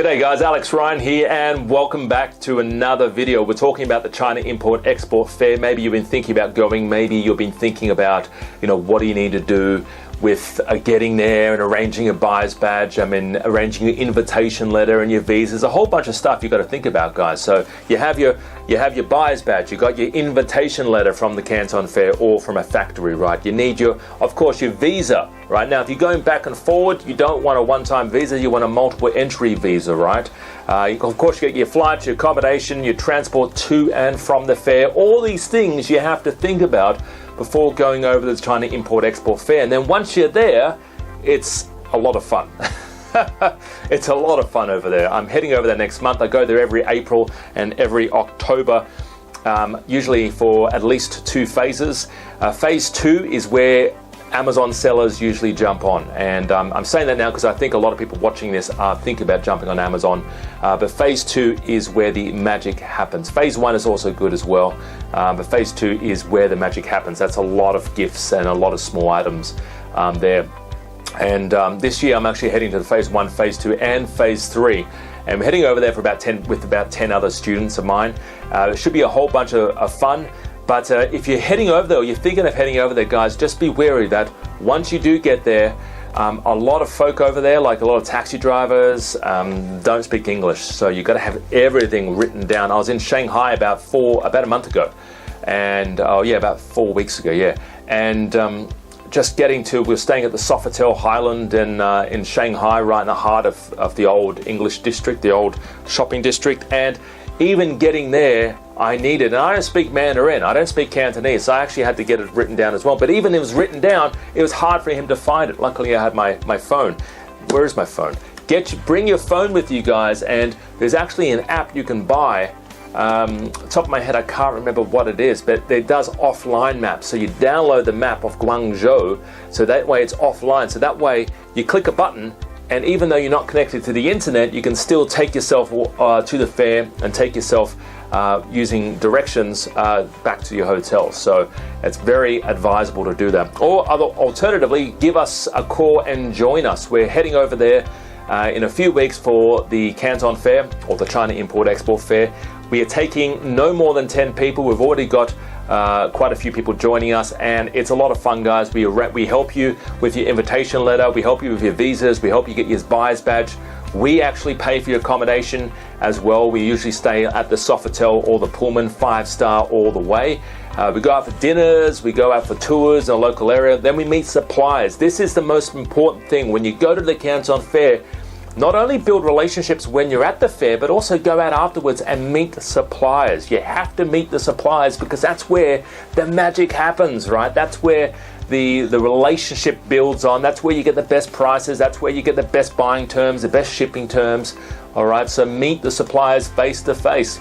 G'day guys, Alex Ryan here and welcome back to another video. We're talking about the China Import-Export Fair. Maybe you've been thinking about going, maybe you've been thinking about, what do you need to do with getting there and arranging a buyer's badge, arranging your invitation letter and your visas, a whole bunch of stuff you've got to think about, guys. So you have your buyer's badge, you got your invitation letter from the Canton Fair or from a factory, right? You need of course, your visa, right? Now, if you're going back and forward, you don't want a one-time visa, you want a multiple entry visa, right? Of course, you get your flights, your accommodation, your transport to and from the fair. All these things you have to think about before going over to the China Import-Export Fair. And then once you're there, it's a lot of fun. It's a lot of fun over there. I'm heading over there next month. I go there every April and every October, usually for at least 2 phases. Phase 2 is where Amazon sellers usually jump on, and I'm saying that now because I think a lot of people watching this are thinking about jumping on Amazon, but phase 2 is where the magic happens. Phase 1 is also good as well, but phase 2 is where the magic happens. That's a lot of gifts and a lot of small items there. And this year I'm actually heading to the phase 1, phase 2 and phase 3, and we're heading over there for about 10 other students of mine. It should be a whole bunch of fun. But if you're heading over there, or you're thinking of heading over there, guys, just be wary that once you do get there, a lot of folk over there, like a lot of taxi drivers, don't speak English. So you've got to have everything written down. I was in Shanghai about a month ago, and about 4 weeks ago, yeah. And we're staying at the Sofitel Highland in Shanghai, right in the heart of the old English district, the old shopping district, and even getting there, I needed, and I don't speak Mandarin, I don't speak Cantonese, so I actually had to get it written down as well. But even if it was written down, it was hard for him to find it. Luckily, I had my phone. Where is my phone? Bring your phone with you, guys, and there's actually an app you can buy. Top of my head, I can't remember what it is, but it does offline maps. So you download the map of Guangzhou, so that way it's offline. So that way you click a button, and even though you're not connected to the internet, you can still take yourself to the fair and take yourself using directions back to your hotel. So it's very advisable to do that. Or alternatively, give us a call and join us. We're heading over there in a few weeks for the Canton Fair, or the China Import-Export Fair. We are taking no more than 10 people. We've already got quite a few people joining us, and it's a lot of fun, guys. We help you with your invitation letter, we help you with your visas, we help you get your buyer's badge. We actually pay for your accommodation as well. We usually stay at the Sofitel or the Pullman 5-star all the way. We go out for dinners, we go out for tours in a local area, then we meet suppliers. This is the most important thing. When you go to the Canton Fair, not only build relationships when you're at the fair, but also go out afterwards and meet suppliers. You have to meet the suppliers because that's where the magic happens, right? That's where the relationship builds on. That's where you get the best prices. That's where you get the best buying terms, the best shipping terms. All right, so meet the suppliers face to face.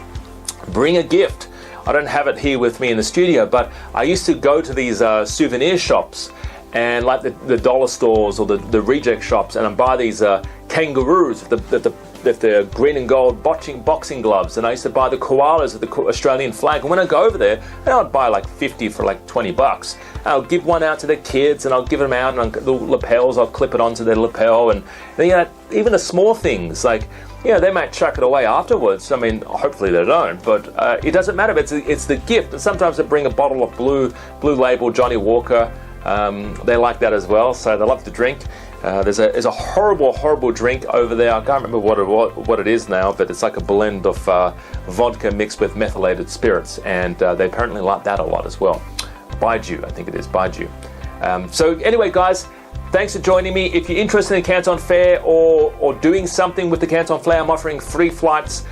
Bring a gift. I don't have it here with me in the studio, but I used to go to these souvenir shops and like the dollar stores or the reject shops, and I'd buy these kangaroos with the green and gold boxing gloves, and I used to buy the koalas with the Australian flag. And when I go over there, I'd buy like 50 for like $20. I'll give one out to the kids, and I'll give them out, and the lapels, I'll clip it onto their lapel, and even the small things like, they might chuck it away afterwards. I mean, hopefully they don't, but it doesn't matter. It's the gift. And sometimes they bring a bottle of blue label Johnny Walker. They like that as well, so they love to drink. There's a horrible drink over there. I can't remember what it is now, but it's like a blend of vodka mixed with methylated spirits, and they apparently like that a lot as well. Baiju, I think it is Baiju. So anyway, guys, thanks for joining me. If you're interested in Canton Fair or doing something with the Canton Fair, I'm offering free flights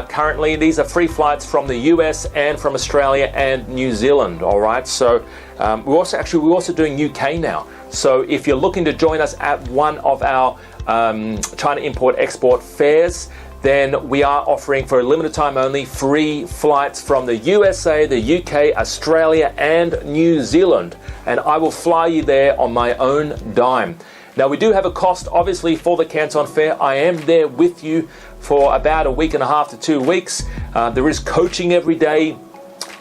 currently. These are free flights from the US and from Australia and New Zealand. All right, so we're also doing UK now. So if you're looking to join us at one of our China Import-Export fairs, then we are offering for a limited time only free flights from the USA, the UK, Australia and New Zealand. And I will fly you there on my own dime. Now, we do have a cost, obviously, for the Canton Fair. I am there with you for about a week and a half to 2 weeks. There is coaching every day.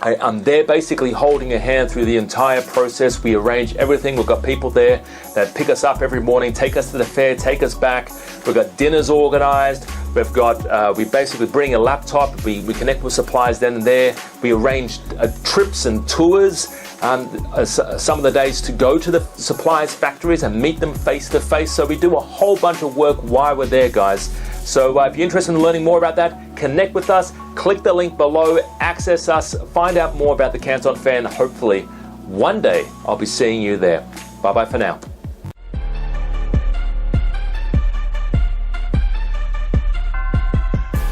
I'm there basically holding a hand through the entire process. We arrange everything. We've got people there that pick us up every morning, take us to the fair, take us back. We've got dinners organized. We've got, we basically bring a laptop, we connect with suppliers then and there. We arrange trips and tours some of the days to go to the suppliers' factories and meet them face to face. So we do a whole bunch of work while we're there, guys. So if you're interested in learning more about that, connect with us, click the link below, access us, find out more about the Canton Fair, and hopefully one day I'll be seeing you there. Bye-bye for now.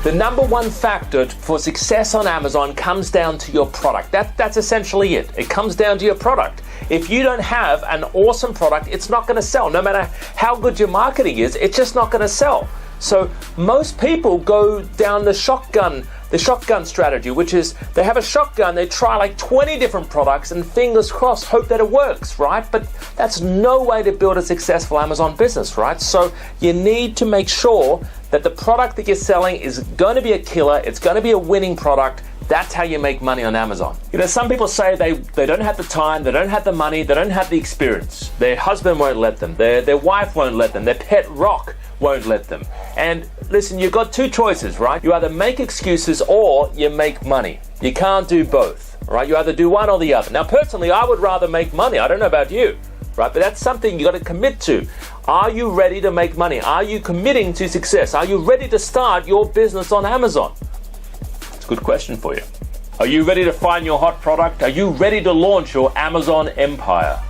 The number one factor for success on Amazon comes down to your product. That's essentially it. It comes down to your product. If you don't have an awesome product, it's not going to sell. No matter how good your marketing is, it's just not going to sell. So most people go down the shotgun strategy, which is they have a shotgun, they try like 20 different products and fingers crossed, hope that it works, right? But that's no way to build a successful Amazon business, right? So you need to make sure that the product that you're selling is going to be a killer, it's going to be a winning product. That's how you make money on Amazon. You know, some people say they don't have the time, they don't have the money, they don't have the experience. Their husband won't let them, their wife won't let them, their pet rock won't let them. And listen, you've got two choices, right? You either make excuses or you make money. You can't do both, right? You either do one or the other. Now, personally, I would rather make money. I don't know about you, right? But that's something you got to commit to. Are you ready to make money? Are you committing to success? Are you ready to start your business on Amazon? It's a good question for you. Are you ready to find your hot product? Are you ready to launch your Amazon empire?